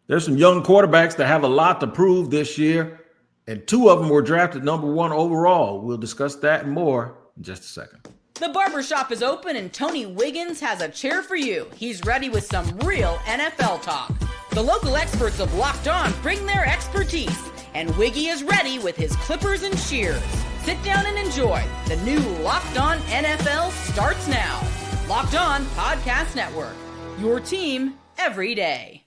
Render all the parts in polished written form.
There's some young quarterbacks that have a lot to prove this year, and two of them were drafted #1 overall. We'll discuss that and more in just a second. The barbershop is open and Tony Wiggins has a chair for you. He's ready with some real NFL talk. The local experts of Locked On bring their expertise, and Wiggy is ready with his clippers and shears. Sit down and enjoy. The new Locked On NFL starts now. Locked On Podcast Network. Your team every day.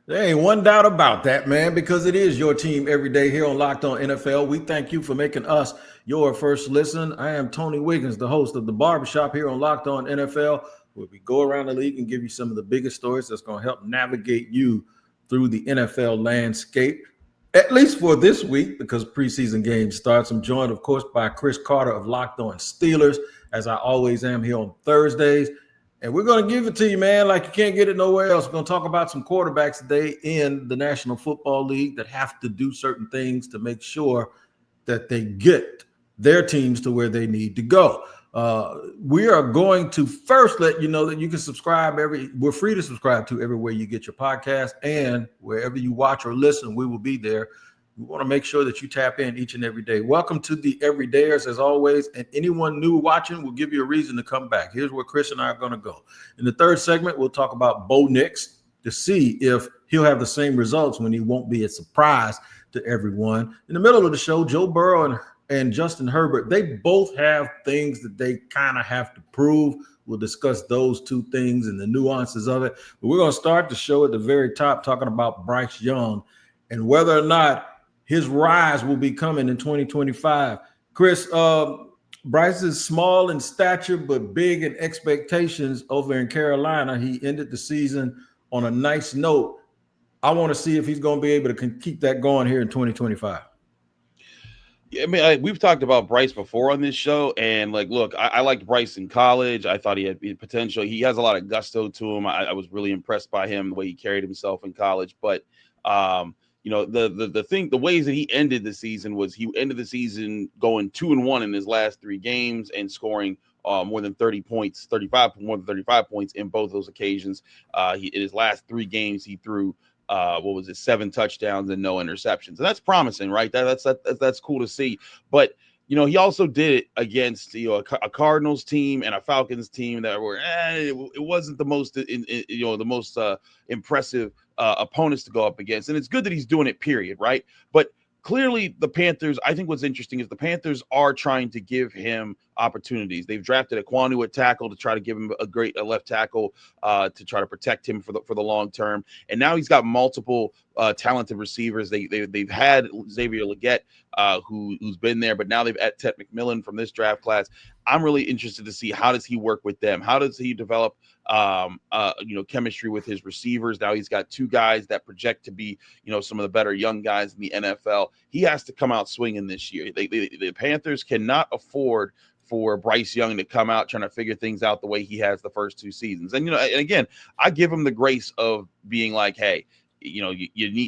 There ain't one doubt about that, man, because it is your team every day here on Locked On NFL. We thank you for making us your first listen. I am Tony Wiggins, the host of The Barbershop here on Locked On NFL, where we go around the league and give you some of the biggest stories that's going to help navigate you through the NFL landscape, at least for this week, because preseason games starts. I'm joined, of course, by Chris Carter of Locked On Steelers, as I always am here on Thursdays. And we're going to give it to you, man, like you can't get it nowhere else. We're going to talk about some quarterbacks today in the National Football League that have to do certain things to make sure that they get their teams to where they need to go. We are going to first let you know that you can subscribe we're free to subscribe to everywhere you get your podcast, and wherever you watch or listen, we will be there. We want to make sure that you tap in each and every day. Welcome to the Everydayers, as always, and anyone new watching will give you a reason to come back. Here's where Chris and I are going to go. In the third segment, we'll talk about Bo Nix to see if he'll have the same results when he won't be a surprise to everyone. In the middle of the show, Joe Burrow and Justin Herbert, they both have things that they kind of have to prove. We'll discuss those two things and the nuances of it. But we're going to start the show at the very top talking about Bryce Young and whether or not his rise will be coming in 2025. Chris, Bryce is small in stature, but big in expectations over in Carolina. He ended the season on a nice note. I want to see if he's going to be able to keep that going here in 2025. Yeah, I mean, we've talked about Bryce before on this show, and look, I liked Bryce in college. I thought he had potential. He has a lot of gusto to him. I was really impressed by him, the way he carried himself in college. But the ways that he ended the season was he ended the season going 2-1 in his last 3 games and scoring more than 30 points, more than 35 points in both those occasions. In his last 3 games, he threw 7 touchdowns and no interceptions. And that's promising, right? That's cool to see. But he also did it against a Cardinals team and a Falcons team that were it wasn't the most impressive opponents to go up against. And it's good that he's doing it, period, right? But clearly the Panthers, I think what's interesting is the Panthers are trying to give him opportunities. They've drafted Ekwonu at tackle to try to give him a left tackle to try to protect him for the long term. And now he's got multiple talented receivers. They've had Xavier Legette, who's been there, but now they've had Ted McMillan from this draft class. I'm really interested to see how does he work with them? How does he develop chemistry with his receivers? Now he's got 2 guys that project to be some of the better young guys in the NFL. He has to come out swinging this year. The Panthers cannot afford for Bryce Young to come out trying to figure things out the way he has the first 2 seasons. And and again, I give him the grace of being like, hey,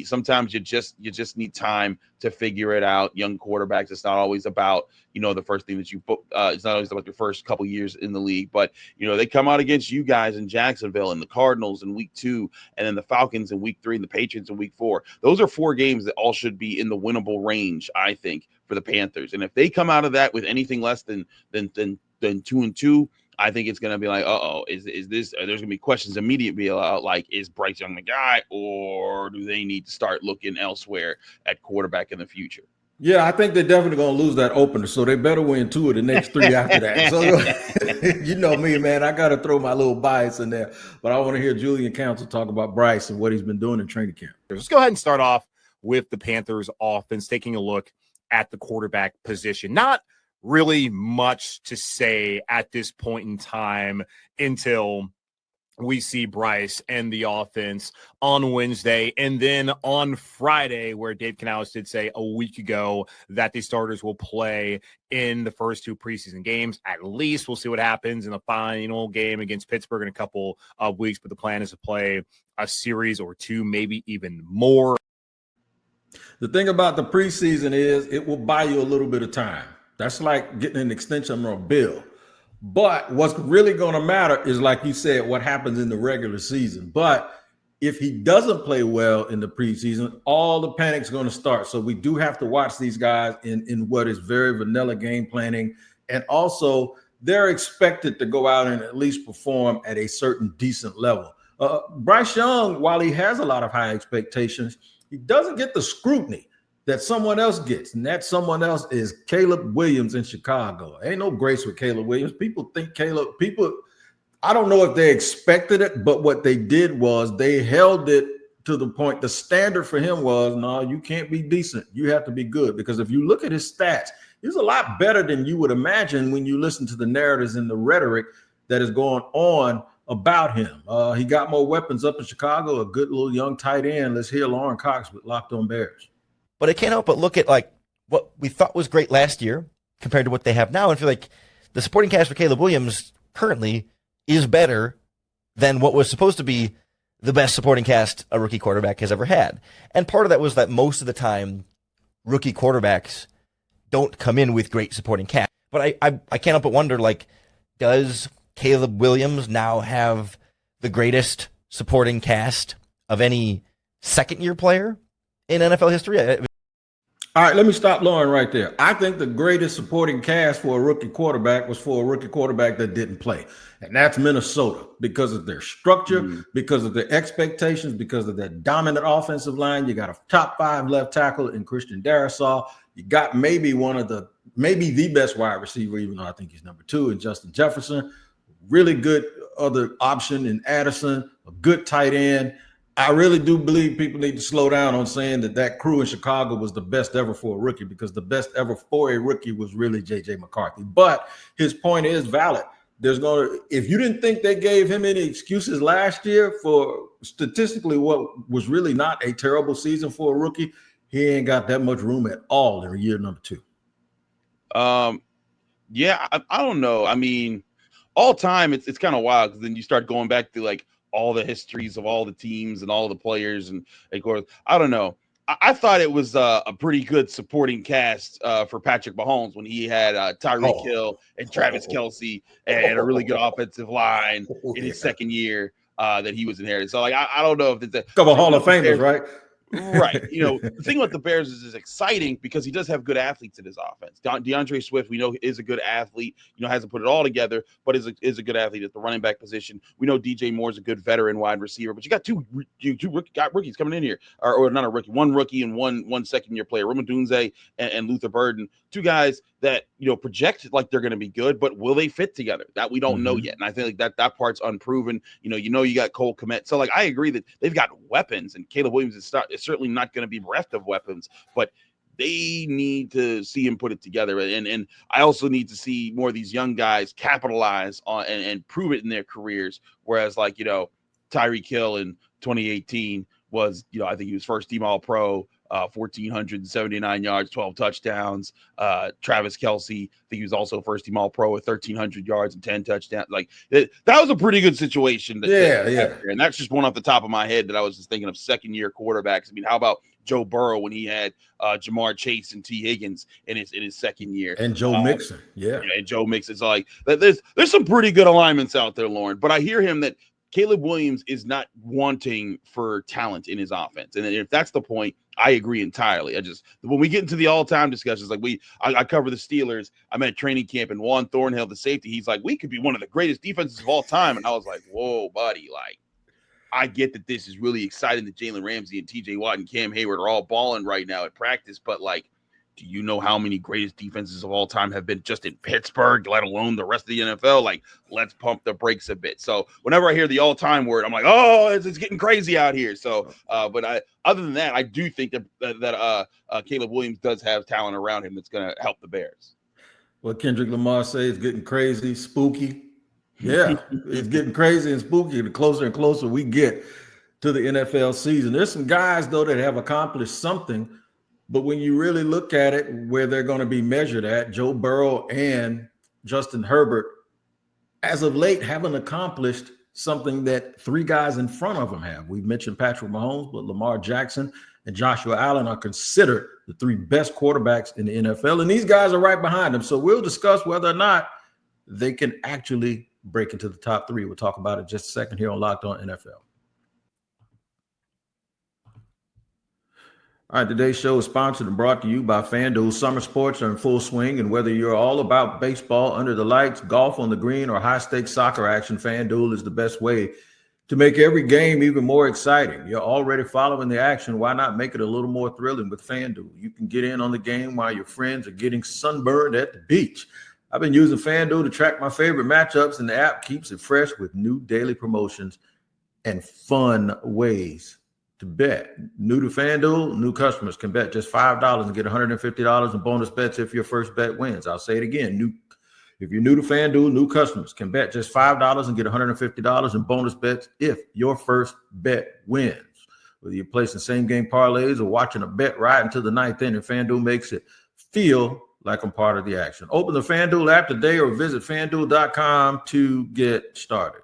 sometimes you just need time to figure it out. Young quarterbacks, it's not always about the first thing that you book. It's not always about your first couple years in the league, but they come out against you guys in Jacksonville and the Cardinals in week 2, and then the Falcons in week 3 and the Patriots in week 4. Those are 4 games that all should be in the winnable range, I think, for the Panthers. And if they come out of that with anything less than 2-2, I think it's going to be like, is this? There's going to be questions immediately like, is Bryce Young the guy, or do they need to start looking elsewhere at quarterback in the future? Yeah, I think they're definitely going to lose that opener, so they better win 2 of the next 3 after that. So, you know me, man, I got to throw my little bias in there, but I want to hear Julian Council talk about Bryce and what he's been doing in training camp. Let's go ahead and start off with the Panthers offense, taking a look at the quarterback position. Not really much to say at this point in time until we see Bryce and the offense on Wednesday. And then on Friday, where Dave Canales did say a week ago that the starters will play in the first 2 preseason games. At least we'll see what happens in the final game against Pittsburgh in a couple of weeks. But the plan is to play a series or 2, maybe even more. The thing about the preseason is it will buy you a little bit of time. That's like getting an extension on a bill. But what's really going to matter is, like you said, what happens in the regular season. But if he doesn't play well in the preseason, all the panic's going to start. So we do have to watch these guys in what is very vanilla game planning. And also, they're expected to go out and at least perform at a certain decent level. Bryce Young, while he has a lot of high expectations, he doesn't get the scrutiny that someone else gets. And that someone else is Caleb Williams in Chicago. Ain't no grace with Caleb Williams. People, I don't know if they expected it, but what they did was they held it to the point. The standard for him was, no, you can't be decent. You have to be good. Because if you look at his stats, he's a lot better than you would imagine when you listen to the narratives and the rhetoric that is going on about him. He got more weapons up in Chicago, a good little young tight end. Let's hear Lauren Cox with Locked On Bears. But I can't help but look at like what we thought was great last year compared to what they have now and feel like the supporting cast for Caleb Williams currently is better than what was supposed to be the best supporting cast a rookie quarterback has ever had. And part of that was that most of the time rookie quarterbacks don't come in with great supporting cast. But I can't help but wonder, like, does Caleb Williams now have the greatest supporting cast of any second-year player in NFL history? All right, let me stop Lauren right there. I think the greatest supporting cast for a rookie quarterback was for a rookie quarterback that didn't play. And that's Minnesota because of their structure, because of their expectations, because of their dominant offensive line. You got a top 5 left tackle in Christian Darrisaw. You got maybe the best wide receiver, even though I think he's number 2, in Justin Jefferson. Really good other option in Addison, a good tight end. I really do believe people need to slow down on saying that crew in Chicago was the best ever for a rookie, because the best ever for a rookie was really J.J. McCarthy. But his point is valid. If you didn't think they gave him any excuses last year for statistically what was really not a terrible season for a rookie, he ain't got that much room at all in year number 2. Yeah, I don't know. I mean, all time it's kind of wild, because then you start going back to like all the histories of all the teams and all the players, and of course, I don't know. I thought it was a pretty good supporting cast for Patrick Mahomes when he had Tyreek Hill and Travis Kelce and a really good offensive line in his second year that he was inherited. So, like, I don't know if it's a couple Hall of Famers, right? Right. You know, the thing about the Bears is exciting because he does have good athletes in his offense. DeAndre Swift, we know, is a good athlete, hasn't put it all together, but is a good athlete at the running back position. We know DJ Moore's a good veteran wide receiver, but you got two rookies coming in here, or not a rookie, one rookie and one second-year player, Roma Dunze and Luther Burden, 2 guys that, project like they're going to be good, but will they fit together? That we don't know yet. And I think like that part's unproven. You got Cole Kmet. So, like, I agree that they've got weapons, and Caleb Williams is certainly not going to be bereft of weapons, but they need to see him put it together. And I also need to see more of these young guys capitalize on and prove it in their careers. Whereas, like, Tyreek Hill in 2018 was, I think he was first team All-Pro, 1,479 yards, 12 touchdowns. Travis Kelce, I think he was also first team All-Pro with 1,300 yards and 10 touchdowns. Like, that was a pretty good situation. And that's just one off the top of my head that I was just thinking of second-year quarterbacks. I mean, how about Joe Burrow when he had Jamar Chase and T. Higgins in his second year, and Joe Mixon, and Joe Mixon. It's like there's some pretty good alignments out there, Lauren. But I hear him that Caleb Williams is not wanting for talent in his offense, and if that's the point, I agree entirely. When we get into the all-time discussions, like I cover the Steelers. I'm at training camp, and Juan Thornhill, the safety, he's like, we could be one of the greatest defenses of all time, and I was like, whoa, buddy, like. I get that this is really exciting that Jalen Ramsey and TJ Watt and Cam Hayward are all balling right now at practice. But, like, do you know how many greatest defenses of all time have been just in Pittsburgh, let alone the rest of the NFL? Like, let's pump the brakes a bit. So whenever I hear the all-time word, I'm like, oh, it's getting crazy out here. So, other than that, I do think that Caleb Williams does have talent around him that's going to help the Bears. What Kendrick Lamar say is getting crazy, spooky. Yeah, it's getting crazy and spooky the closer and closer we get to the NFL season. There's some guys, though, that have accomplished something, but when you really look at it, where they're going to be measured at, Joe Burrow and Justin Herbert, as of late, haven't accomplished something that 3 guys in front of them have. We've mentioned Patrick Mahomes, but Lamar Jackson and Joshua Allen are considered the 3 best quarterbacks in the NFL, and these guys are right behind them. So we'll discuss whether or not they can actually break into the top 3. We'll talk about it in just a second here on Locked On NFL. All right, today's show is sponsored and brought to you by FanDuel. Summer sports are in full swing, and whether you're all about baseball under the lights, golf on the green, or high-stakes soccer action, FanDuel is the best way to make every game even more exciting. You're already following the action. Why not make it a little more thrilling with FanDuel? You can get in on the game while your friends are getting sunburned at the beach. I've been using FanDuel to track my favorite matchups, and the app keeps it fresh with new daily promotions and fun ways to bet. New to FanDuel, new customers can bet just $5 and get $150 in bonus bets if your first bet wins. I'll say it again. If you're new to FanDuel, new customers can bet just $5 and get $150 in bonus bets if your first bet wins. Whether you're placing same-game parlays or watching a bet right into the ninth inning, FanDuel makes it feel like I'm part of the action. Open the FanDuel app today or visit FanDuel.com to get started.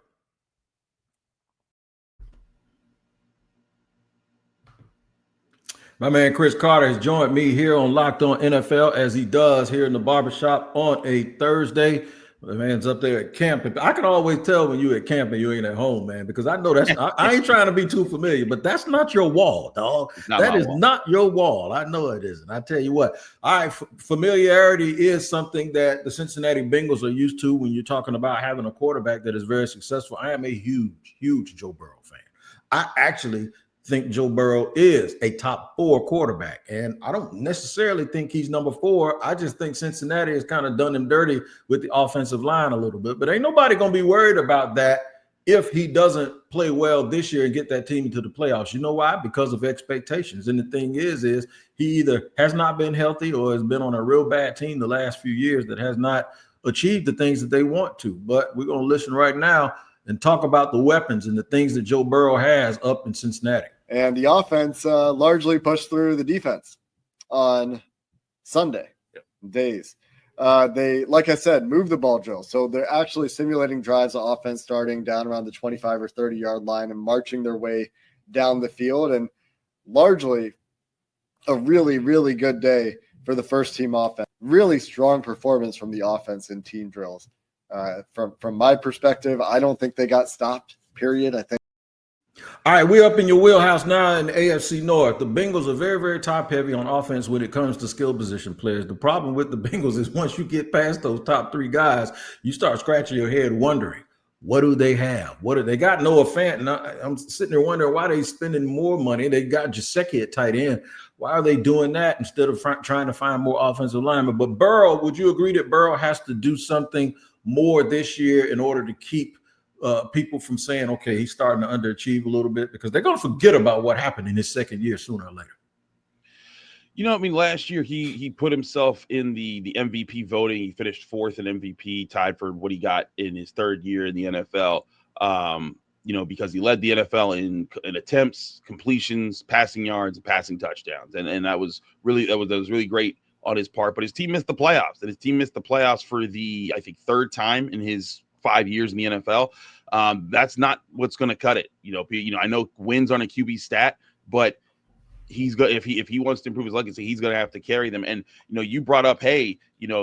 My man Chris Carter has joined me here on Locked On NFL, as he does here in the barbershop on a Thursday. The man's up there at camp. I can always tell when you're at camp and you ain't at home, man, because I know I ain't trying to be too familiar, but that's not your wall, dog. That is not your wall. I know it isn't. I tell you what. All right, familiarity is something that the Cincinnati Bengals are used to when you're talking about having a quarterback that is very successful. I am a huge Joe Burrow fan. I actually think Joe Burrow is a top 4 quarterback, and I don't necessarily think he's number 4. I just think Cincinnati has kind of done him dirty with the offensive line a little bit, but ain't nobody going to be worried about that if he doesn't play well this year and get that team into the playoffs. You know why? Because of expectations. And the thing is he either has not been healthy or has been on a real bad team the last few years that has not achieved the things that they want to. But we're going to listen right now and talk about the weapons and the things that Joe Burrow has up in Cincinnati. And the offense largely pushed through the defense on Sunday days. They, like I said, move the ball, Joe. So they're actually simulating drives of offense starting down around the 25 or 30-yard line and marching their way down the field. And largely a really, really good day for the first-team offense. Really strong performance from the offense in team drills. From my perspective, I don't think they got stopped, period. I think. All right, we're up in your wheelhouse now in the AFC North. The Bengals are very, very top-heavy on offense when it comes to skill position players. The problem with the Bengals is once you get past those top 3 guys, you start scratching your head wondering, what do they have? What do they got? Noah Fant, and I'm sitting there wondering why they spending more money. They got Gesicki at tight end. Why are they doing that instead of trying to find more offensive linemen? But Burrow, would you agree that Burrow has to do something more this year in order to keep people from saying, okay, he's starting to underachieve a little bit, because they're going to forget about what happened in his second year sooner or later? You know, I mean, last year he put himself in the MVP voting. He finished 4th in MVP, tied for what he got in his 3rd year in the NFL. Because he led the NFL in attempts, completions, passing yards, and passing touchdowns, and that was really great on his part. But his team missed the playoffs, and his team missed the playoffs for the, I think, 3rd time in his 5 years in the NFL. That's not what's going to cut it. I know wins on a QB stat, but he's got, if he wants to improve his legacy, he's going to have to carry them. And you brought up, hey,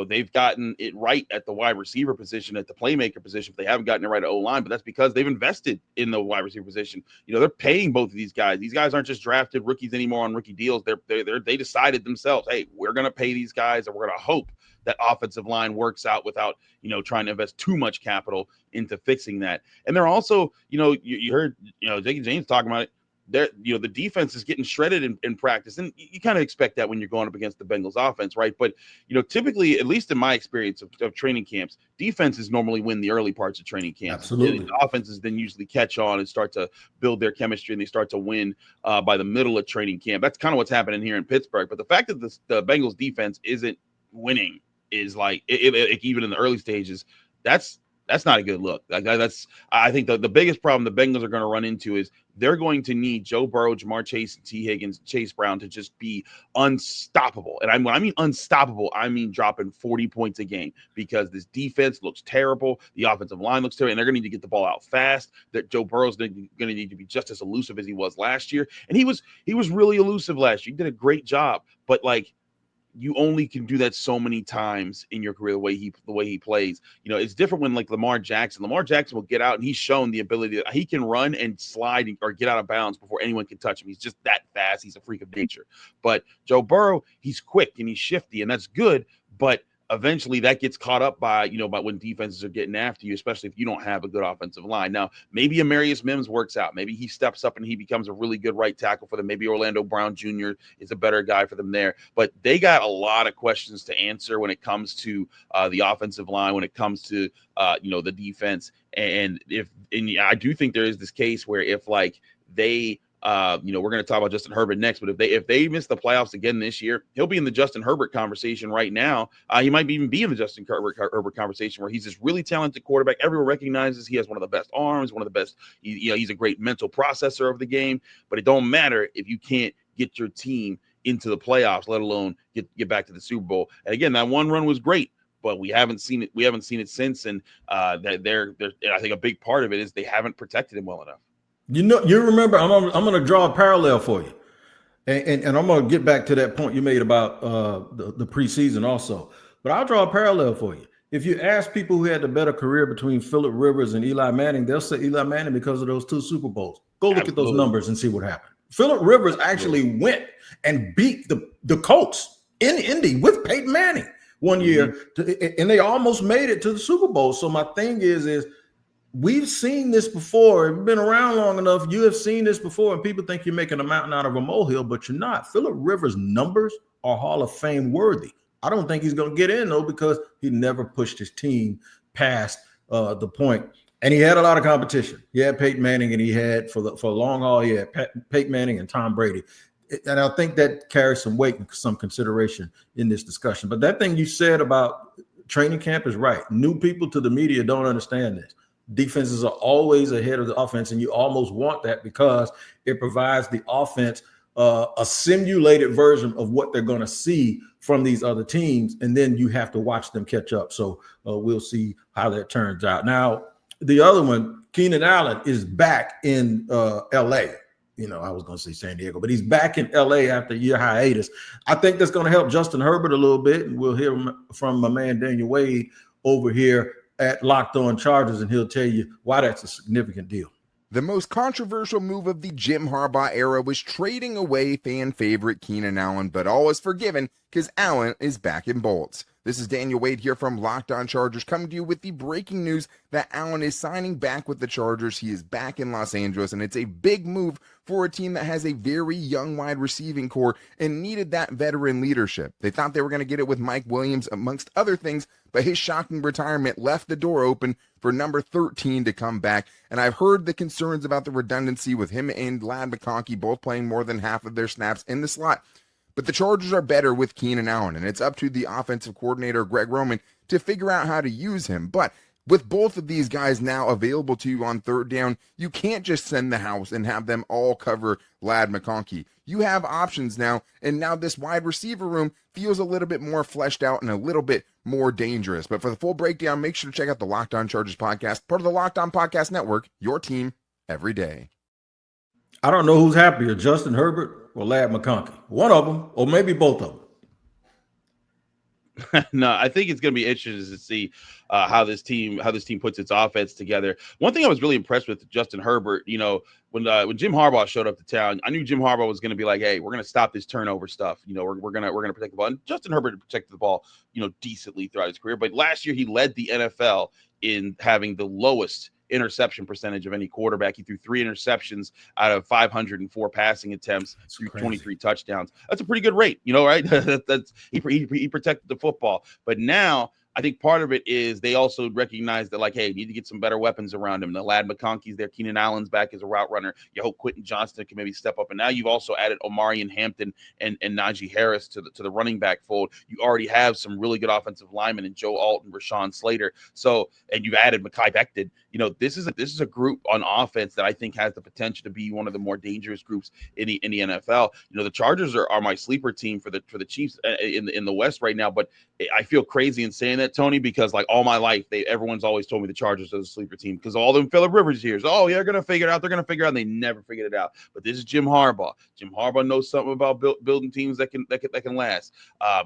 they've gotten it right at the wide receiver position, at the playmaker position, but they haven't gotten it right at O-line. But that's because they've invested in the wide receiver position. They're paying both of these guys. These guys aren't just drafted rookies anymore on rookie deals. They decided themselves, hey, we're going to pay these guys, and we're going to hope that offensive line works out without, trying to invest too much capital into fixing that. And they're also, you heard, Jake James talking about it. The defense is getting shredded in practice, and you kind of expect that when you're going up against the Bengals offense, right? But typically, at least in my experience of training camps, defenses normally win the early parts of training camps. Absolutely. The offenses then usually catch on and start to build their chemistry, and they start to win by the middle of training camp. That's kind of what's happening here in Pittsburgh. But the fact that the Bengals defense isn't winning is like even in the early stages, that's not a good look. I think the biggest problem the Bengals are going to run into is they're going to need Joe Burrow, Jamar Chase, and T. Higgins, Chase Brown to just be unstoppable. And when I mean unstoppable, I mean dropping 40 points a game, because this defense looks terrible. The offensive line looks terrible, and they're going to need to get the ball out fast. That Joe Burrow's going to need to be just as elusive as he was last year. And he was really elusive last year. He did a great job, but you only can do that so many times in your career, the way he plays. You know, it's different when like Lamar Jackson will get out, and he's shown the ability that he can run and slide or get out of bounds before anyone can touch him. He's just that fast. He's a freak of nature. But Joe Burrow, he's quick and he's shifty, and that's good. But eventually that gets caught up by when defenses are getting after you, especially if you don't have a good offensive line. Now, maybe Amarius Mims works out. Maybe he steps up and he becomes a really good right tackle for them. Maybe Orlando Brown Jr. is a better guy for them there. But they got a lot of questions to answer when it comes to the offensive line, when it comes to the defense. And I do think there is this case where if like they we're going to talk about Justin Herbert next, but if they miss the playoffs again this year, he'll be in the Justin Herbert conversation right now. He might even be in the Justin Herbert conversation, where he's this really talented quarterback. Everyone recognizes he has one of the best arms, one of the best. He's a great mental processor of the game. But it don't matter if you can't get your team into the playoffs, let alone get back to the Super Bowl. And again, that one run was great, but we haven't seen it. We haven't seen it since. And I think a big part of it is they haven't protected him well enough. You remember, I'm going to draw a parallel for you. And I'm going to get back to that point you made about the preseason also. But I'll draw a parallel for you. If you ask people who had the better career between Phillip Rivers and Eli Manning, they'll say Eli Manning because of those 2 Super Bowls. Go look at those numbers and see what happened. Phillip Rivers actually went and beat the Colts in Indy with Peyton Manning one year, and they almost made it to the Super Bowl. So my thing is we've seen this before. We've been around long enough. You have seen this before, and people think you're making a mountain out of a molehill, but you're not. Phillip Rivers' numbers are Hall of Fame worthy. I don't think he's going to get in, though, because he never pushed his team past the point. And he had a lot of competition. He had Peyton Manning, and he had, for a long haul, he had Peyton Manning and Tom Brady. And I think that carries some weight and some consideration in this discussion. But that thing you said about training camp is right. New people to the media don't understand this. Defenses are always ahead of the offense, and you almost want that because it provides the offense a simulated version of what they're going to see from these other teams, and then you have to watch them catch up. So we'll see how that turns out. Now, the other one, Keenan Allen, is back in L.A. I was going to say San Diego, but he's back in L.A. after a year hiatus. I think that's going to help Justin Herbert a little bit, and we'll hear from my man Daniel Wade over here at Locked On Chargers, and he'll tell you why that's a significant deal. The most controversial move of the Jim Harbaugh era was trading away fan favorite Keenan Allen, but all is forgiven because Allen is back in bolts. This is Daniel Wade here from Locked On Chargers, coming to you with the breaking news that Allen is signing back with the Chargers. He is back in Los Angeles, and it's a big move for a team that has a very young wide receiving core and needed that veteran leadership. They thought they were going to get it with Mike Williams, amongst other things, but his shocking retirement left the door open for number 13 to come back. And I've heard the concerns about the redundancy with him and Ladd McConkey both playing more than half of their snaps in the slot. But the Chargers are better with Keenan Allen, and it's up to the offensive coordinator, Greg Roman, to figure out how to use him. But with both of these guys now available to you on third down, you can't just send the house and have them all cover Ladd McConkey. You have options now, and now this wide receiver room feels a little bit more fleshed out and a little bit more dangerous. But for the full breakdown, make sure to check out the Locked On Chargers podcast, part of the Locked On Podcast Network, your team every day. I don't know who's happier, Justin Herbert or Ladd McConkey. One of them, or maybe both of them. No, I think it's going to be interesting to see how this team puts its offense together. One thing I was really impressed with Justin Herbert, when Jim Harbaugh showed up to town, I knew Jim Harbaugh was going to be like, "Hey, we're going to stop this turnover stuff. We're going to protect the ball." And Justin Herbert protected the ball, decently throughout his career. But last year he led the NFL in having the lowest interception percentage of any quarterback. He threw 3 interceptions out of 504 passing attempts, threw 23 touchdowns. That's a pretty good rate, right? He protected the football. But now I think part of it is they also recognize that, hey, you need to get some better weapons around him. The Ladd McConkey's there. Keenan Allen's back as a route runner. You hope Quentin Johnston can maybe step up. And now you've also added Omarion Hampton and Najee Harris to the running back fold. You already have some really good offensive linemen in Joe Alt and Rashawn Slater. So, and you've added Mekhi Becton this is a group on offense that I think has the potential to be one of the more dangerous groups in the NFL. The Chargers are my sleeper team for the Chiefs in the West right now, but I feel crazy in saying that, Tony, because like all my life, everyone's always told me the Chargers are the sleeper team because all them Phillip Rivers years. Oh, they're gonna figure it out. They're gonna figure it out. And they never figured it out. But this is Jim Harbaugh. Jim Harbaugh knows something about building teams that can last.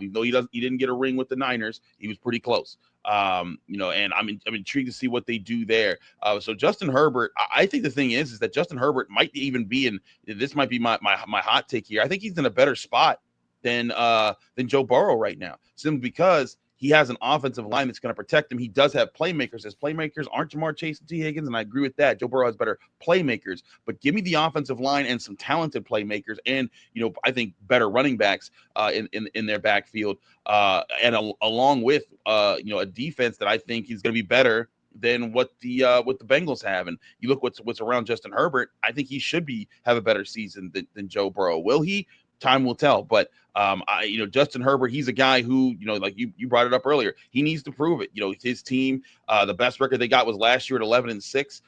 Even though he didn't get a ring with the Niners, he was pretty close. And I'm intrigued to see what they do there. So Justin Herbert, I think the thing is that Justin Herbert might even be this might be my hot take here. I think he's in a better spot than Joe Burrow right now, simply because he has an offensive line that's going to protect him. He does have playmakers. His playmakers aren't Jamar Chase and T. Higgins, and I agree with that. Joe Burrow has better playmakers, but give me the offensive line and some talented playmakers, and I think better running backs in their backfield, and along with a defense that I think is going to be better than what the Bengals have. And you look what's around Justin Herbert. I think he should have a better season than Joe Burrow. Will he? Time will tell. But Justin Herbert, he's a guy who, like you brought it up earlier, he needs to prove it. His team, the best record they got was last year at 11-6,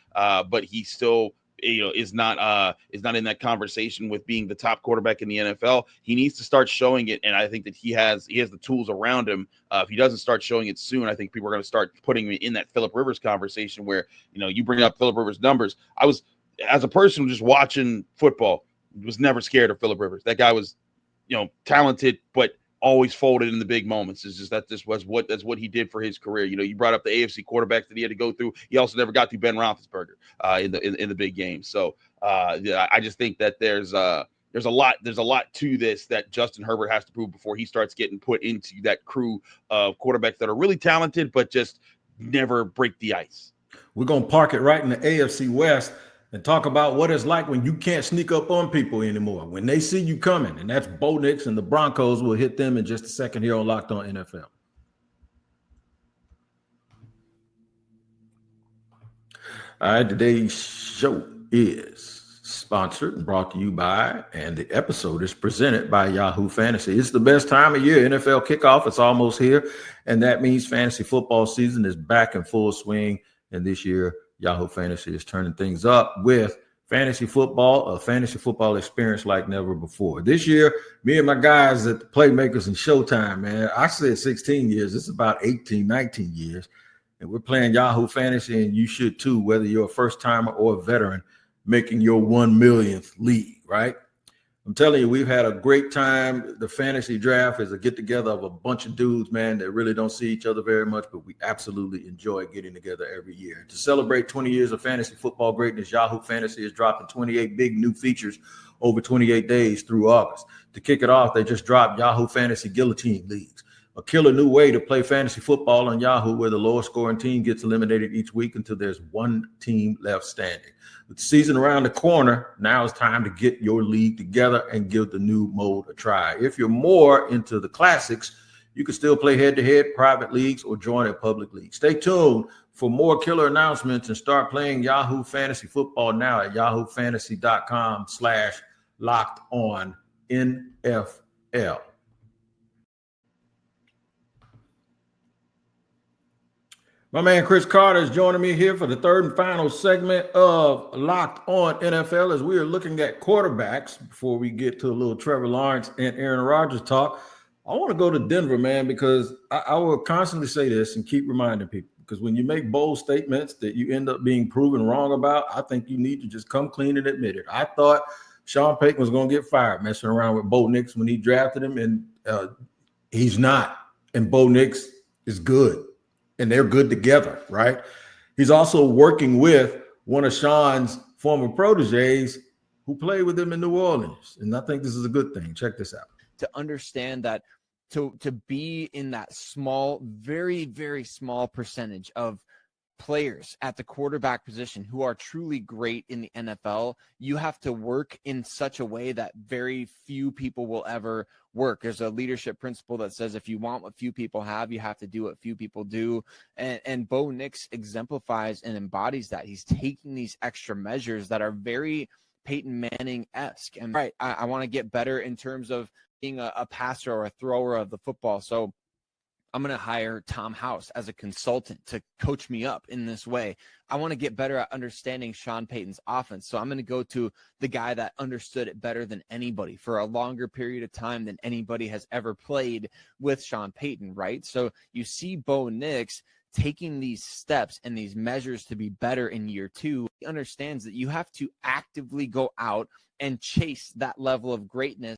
but he still is not in that conversation with being the top quarterback in the NFL. He needs to start showing it, and I think that he has the tools around him. If he doesn't start showing it soon, I think people are going to start putting him in that Phillip Rivers conversation where you bring up Phillip Rivers numbers. I was, as a person just watching football, was never scared of Phillip Rivers. That guy was, talented, but always folded in the big moments. It's just that's what he did for his career. You brought up the AFC quarterbacks that he had to go through. He also never got through Ben Roethlisberger in the big game. So I just think that there's a lot to this that Justin Herbert has to prove before he starts getting put into that crew of quarterbacks that are really talented, but just never break the ice. We're going to park it right in the AFC West and talk about what it's like when you can't sneak up on people anymore, when they see you coming. And that's Bo Nix and the Broncos. Will hit them in just a second here on Locked On NFL. All right, today's show is sponsored and brought to you by, and the episode is presented by Yahoo Fantasy. It's the best time of year. NFL kickoff, it's almost here, and that means fantasy football season is back in full swing. And this year, Yahoo Fantasy is turning things up with fantasy football, a fantasy football experience like never before. This year, me and my guys at the Playmakers and Showtime, man, I said 16 years. It's about 18, 19 years. And we're playing Yahoo Fantasy, and you should too, whether you're a first-timer or a veteran, making your 1 millionth league, right? I'm telling you, we've had a great time. The fantasy draft is a get-together of a bunch of dudes, man, that really don't see each other very much, but we absolutely enjoy getting together every year. To celebrate 20 years of fantasy football greatness, Yahoo Fantasy is dropping 28 big new features over 28 days through August. To kick it off, they just dropped Yahoo Fantasy Guillotine Leagues, a killer new way to play fantasy football on Yahoo, where the lowest scoring team gets eliminated each week until there's one team left standing. With the season around the corner, now it's time to get your league together and give the new mode a try. If you're more into the classics, you can still play head-to-head private leagues or join a public league. Stay tuned for more killer announcements and start playing Yahoo Fantasy Football now at yahoofantasy.com/LockedOnNFL. My man Chris Carter is joining me here for the third and final segment of Locked On NFL as we are looking at quarterbacks before we get to a little Trevor Lawrence and Aaron Rodgers talk. I want to go to Denver, man, because I will constantly say this and keep reminding people, because when you make bold statements that you end up being proven wrong about, I think you need to just come clean and admit it. I thought Sean Payton was going to get fired messing around with Bo Nix when he drafted him, and he's not. And Bo Nix is good. And they're good together, right? He's also working with one of Sean's former proteges who played with him in New Orleans. And I think this is a good thing. Check this out. To understand that to be in that small, very, very small percentage of players at the quarterback position who are truly great in the NFL, you have to work in such a way that very few people will ever work. There's a leadership principle that says if you want what few people have, you have to do what few people do. And Bo Nix exemplifies and embodies that. He's taking these extra measures that are very Peyton Manning-esque. And right, I want to get better in terms of being a passer or a thrower of the football. So I'm going to hire Tom House as a consultant to coach me up in this way. I want to get better at understanding Sean Payton's offense. So I'm going to go to the guy that understood it better than anybody for a longer period of time than anybody has ever played with Sean Payton, right? So you see Bo Nix taking these steps and these measures to be better in year 2. He understands that you have to actively go out and chase that level of greatness.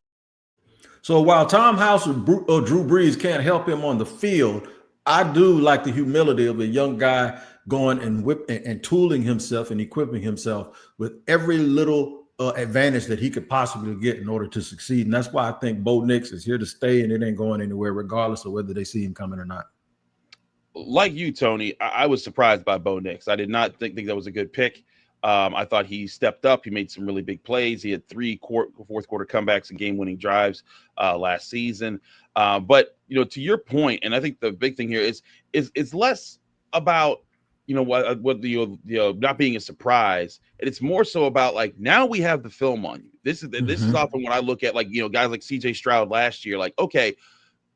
So while Tom House or Drew Brees can't help him on the field, I do like the humility of a young guy going and tooling himself and equipping himself with every little advantage that he could possibly get in order to succeed. And that's why I think Bo Nix is here to stay, and it ain't going anywhere regardless of whether they see him coming or not. Like you, Tony, I was surprised by Bo Nix. I did not think that was a good pick. I thought he stepped up. He made some really big plays. He had 3 fourth quarter comebacks and game-winning drives last season. But to your point, and I think the big thing here is less about what not being a surprise, and it's more so about like now we have the film on you. This is often when I look at guys like C.J. Stroud last year. Like, okay,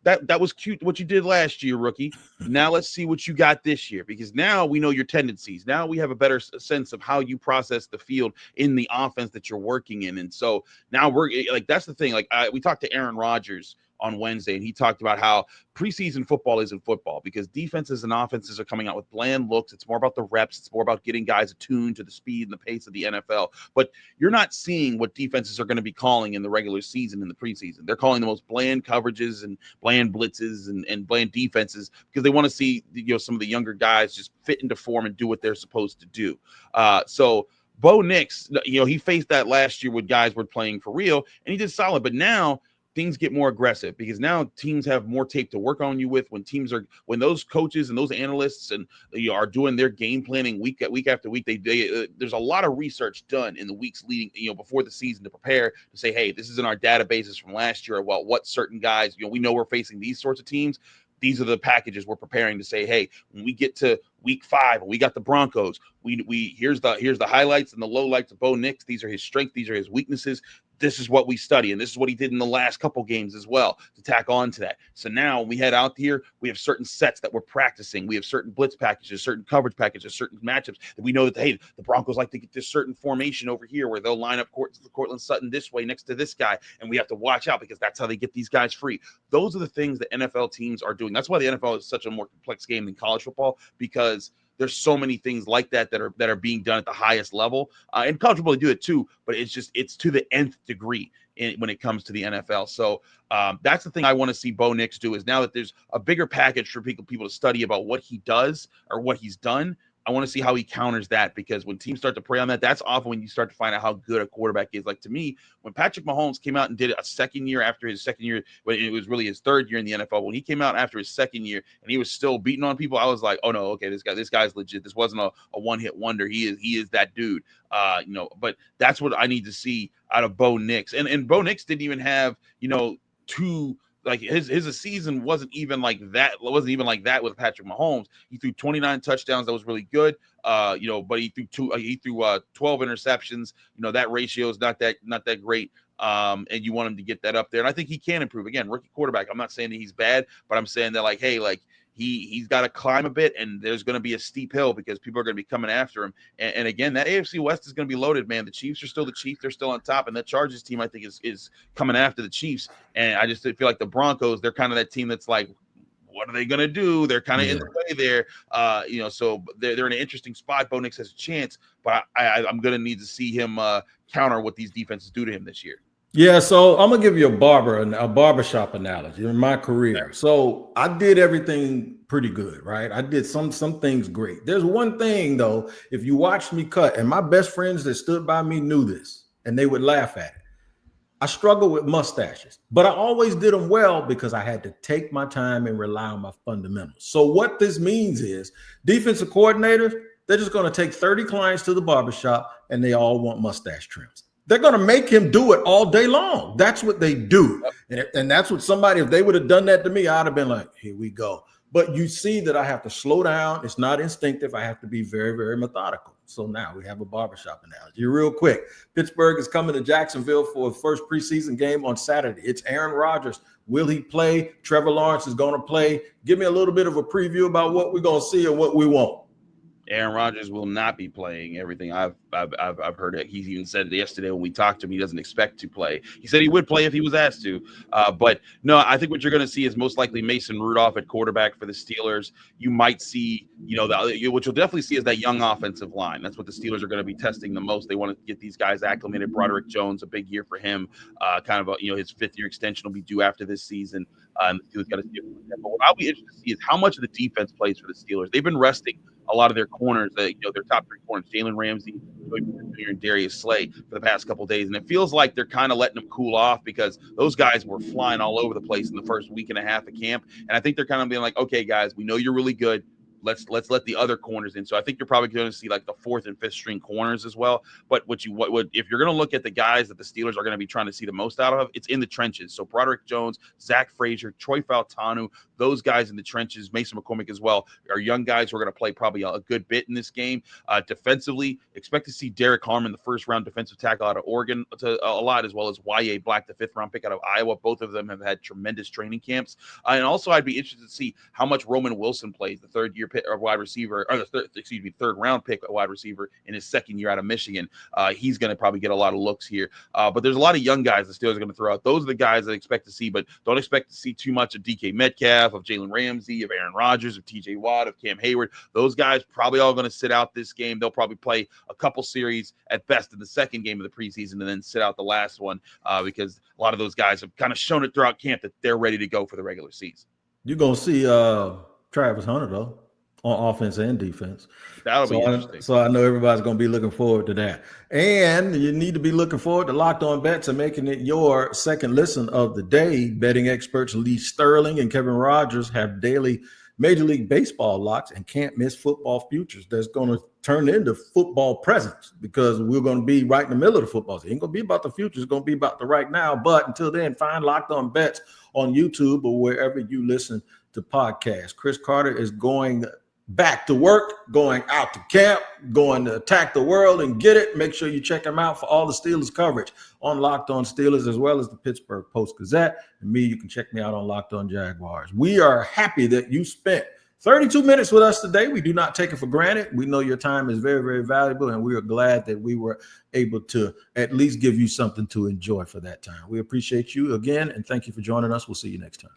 that was cute what you did last year, rookie. Now let's see what you got this year, because now we know your tendencies. Now we have a better sense of how you process the field in the offense that you're working in. And so now we're like, that's the thing. Like we talked to Aaron Rodgers on Wednesday, and he talked about how preseason football isn't football because defenses and offenses are coming out with bland looks. It's more about the reps. It's more about getting guys attuned to the speed and the pace of the NFL. But you're not seeing what defenses are going to be calling in the regular season in the preseason. They're calling the most bland coverages and bland blitzes and bland defenses because they want to see some of the younger guys just fit into form and do what they're supposed to do. So Bo Nix, he faced that last year when guys were playing for real, and he did solid. But now things get more aggressive because now teams have more tape to work on you with. When those coaches and those analysts and are doing their game planning week after week, there's a lot of research done in the weeks leading, before the season to prepare to say, hey, this is in our databases from last year about what certain guys, we know we're facing these sorts of teams. These are the packages we're preparing to say, hey, when we get to week 5 and we got the Broncos, here's the highlights and the lowlights of Bo Nix. These are his strengths. These are his weaknesses. This is what we study, and this is what he did in the last couple games as well to tack on to that. So now when we head out here, we have certain sets that we're practicing. We have certain blitz packages, certain coverage packages, certain matchups that we know that, hey, the Broncos like to get this certain formation over here where they'll line up Cortland Sutton this way next to this guy, and we have to watch out because that's how they get these guys free. Those are the things that NFL teams are doing. That's why the NFL is such a more complex game than college football, because there's so many things like that are being done at the highest level. And college football do it too, but it's to the nth degree when it comes to the NFL. So that's the thing I want to see Bo Nix do, is now that there's a bigger package for people to study about what he does or what he's done. I want to see how he counters that, because when teams start to prey on that, that's often when you start to find out how good a quarterback is. Like, to me, when Patrick Mahomes came out and did a second year after his second year, when it was really his third year in the NFL, when he came out after his second year and he was still beating on people, I was like, oh no, okay, this guy's legit. This wasn't a one-hit wonder. He is that dude. But that's what I need to see out of Bo Nix. And Bo Nix didn't even have, two. Like his season wasn't even like that. It wasn't even like that with Patrick Mahomes. He threw 29 touchdowns. That was really good. But he threw 12 interceptions. That ratio is not that great. And you want him to get that up there. And I think he can improve. Again, rookie quarterback. I'm not saying that he's bad, but I'm saying that he's got to climb a bit, and there's going to be a steep hill because people are going to be coming after him. And again, that AFC West is going to be loaded, man. The Chiefs are still the Chiefs. They're still on top. And that Chargers team, I think, is coming after the Chiefs. And I just feel like the Broncos, they're kind of that team that's like, what are they going to do? They're kind of in the way there. So they're in an interesting spot. Bo Nix has a chance, but I'm going to need to see him counter what these defenses do to him this year. Yeah, so I'm gonna give you a barbershop analogy in my career. So I did everything pretty good, right? I did some things great. There's one thing though, if you watched me cut, and my best friends that stood by me knew this, and they would laugh at it. I struggled with mustaches, but I always did them well because I had to take my time and rely on my fundamentals. So what this means is defensive coordinators, they're just gonna take 30 clients to the barbershop and they all want mustache trims. They're going to make him do it all day long. That's what they do. And that's what if they would have done that to me, I'd have been like, here we go. But you see that I have to slow down. It's not instinctive. I have to be very, very methodical. So now we have a barbershop analogy. Real quick, Pittsburgh is coming to Jacksonville for the first preseason game on Saturday. It's Aaron Rodgers. Will he play? Trevor Lawrence is going to play. Give me a little bit of a preview about what we're going to see and what we won't. Aaron Rodgers will not be playing. Everything I've heard it. He even said it yesterday when we talked to him. He doesn't expect to play. He said he would play if he was asked to. But no, I think what you're going to see is most likely Mason Rudolph at quarterback for the Steelers. You might see, what you'll definitely see is that young offensive line. That's what the Steelers are going to be testing the most. They want to get these guys acclimated. Broderick Jones, a big year for him. His fifth-year extension will be due after this season. And the Steelers got to see it. But what I'll be interested to see is how much of the defense plays for the Steelers. They've been resting a lot of their corners, their top three corners, Jalen Ramsey, Joey Porter Jr., and Darius Slay for the past couple of days. And it feels like they're kind of letting them cool off because those guys were flying all over the place in the first week and a half of camp. And I think they're kind of being like, okay, guys, we know you're really good. Let's let the other corners in. So I think you're probably going to see like the fourth and fifth string corners as well. But if you're going to look at the guys that the Steelers are going to be trying to see the most out of, it's in the trenches. So Broderick Jones, Zach Frazier, Troy Fautanu, those guys in the trenches, Mason McCormick as well, are young guys who are going to play probably a good bit in this game. Defensively, expect to see Derek Harmon, the first round defensive tackle out of Oregon, a lot, as well as Y.A. Black, the fifth round pick out of Iowa. Both of them have had tremendous training camps. And also, I'd be interested to see how much Roman Wilson plays, the third round pick wide receiver in his second year out of Michigan. He's going to probably get a lot of looks here. But there's a lot of young guys the Steelers are going to throw out. Those are the guys I expect to see, but don't expect to see too much of DK Metcalf, of Jalen Ramsey, of Aaron Rodgers, of TJ Watt, of Cam Hayward. Those guys probably all going to sit out this game. They'll probably play a couple series at best in the second game of the preseason and then sit out the last one because a lot of those guys have kind of shown it throughout camp that they're ready to go for the regular season. You're going to see Travis Hunter, though, on offense and defense. That'll be interesting. So I know everybody's going to be looking forward to that. And you need to be looking forward to Locked On Bets and making it your second listen of the day. Betting experts Lee Sterling and Kevin Rogers have daily Major League Baseball locks and can't miss football futures. That's going to turn into football presents because we're going to be right in the middle of the football season. It ain't going to be about the future. It's going to be about the right now. But until then, find Locked On Bets on YouTube or wherever you listen to podcasts. Chris Carter is going back to work, going out to camp, going to attack the world and get it. Make sure you check him out for all the Steelers coverage on Locked On Steelers, as well as the Pittsburgh Post-Gazette. And me, you can check me out on Locked On Jaguars. We are happy that you spent 32 minutes with us today. We do not take it for granted. We know your time is very, very valuable, and we are glad that we were able to at least give you something to enjoy for that time. We appreciate you again, and thank you for joining us. We'll see you next time.